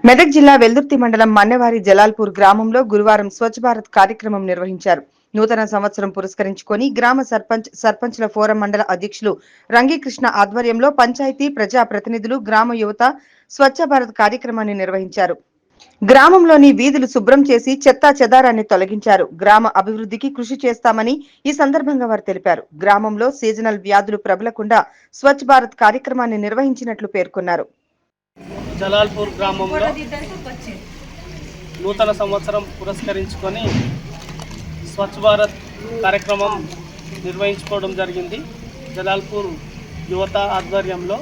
మెదక్ జిల్లా వెల్దుర్తి మండలం మన్నెవారి జలాల్పూర్ గ్రామంలో గురువారం స్వచ్ఛ భారత్ కార్యక్రమం నిర్వహించారు. నూతన సంవత్సరం పురస్కరించుకొని గ్రామ సర్పంచ్ల ఫోరం మండల అధ్యక్షులు రంగీకృష్ణ ఆధ్వర్యంలో పంచాయతీ ప్రజా ప్రతినిధులు గ్రామ యువత స్వచ్ఛ భారత్ కార్యక్రమాన్ని నిర్వహించారు. గ్రామంలోని వీధులు శుభ్రం చేసి చెత్తా చెదారాన్ని తొలగించారు. గ్రామ అభివృద్ధికి కృషి చేస్తామని ఈ సందర్భంగా వారు తెలిపారు. గ్రామంలో సీజనల్ వ్యాధులు ప్రబలకుండా స్వచ్ఛ భారత్ కార్యక్రమాన్ని నిర్వహించినట్లు పేర్కొన్నారు. జలాల్పూర్ గ్రామంలో నూతన సంవత్సరం పురస్కరించుకొని స్వచ్ఛ భారత్ కార్యక్రమం నిర్వహించుకోవడం జరిగింది. జలాల్పూర్ యువత ఆధ్వర్యంలో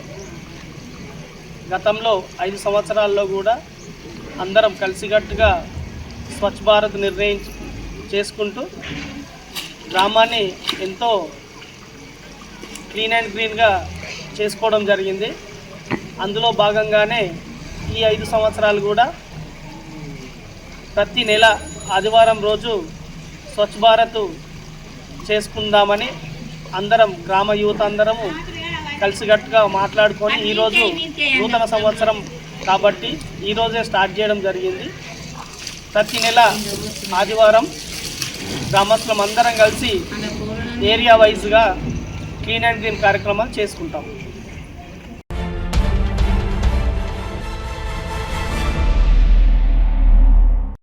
గతంలో 5 సంవత్సరాల్లో కూడా అందరం కలిసికట్టుగా స్వచ్ఛ భారత్ చేసుకుంటూ గ్రామాన్ని ఎంతో క్లీన్ అండ్ గ్రీన్గా చేసుకోవడం జరిగింది. అందులో భాగంగానే ఈ 5 సంవత్సరాలు కూడా ప్రతి నెల ఆదివారం రోజు స్వచ్ఛ భారత్ చేసుకుందామని అందరం గ్రామ యువత అందరము కలిసికట్టుగా మాట్లాడుకొని ఈరోజు నూతన సంవత్సరం కాబట్టి ఈరోజే స్టార్ట్ చేయడం జరిగింది. ప్రతి నెల ఆదివారం గ్రామస్తులం అందరం కలిసి ఏరియా వైజ్గా క్లీన్ అండ్ గ్రీన్ కార్యక్రమాలు చేసుకుంటాం.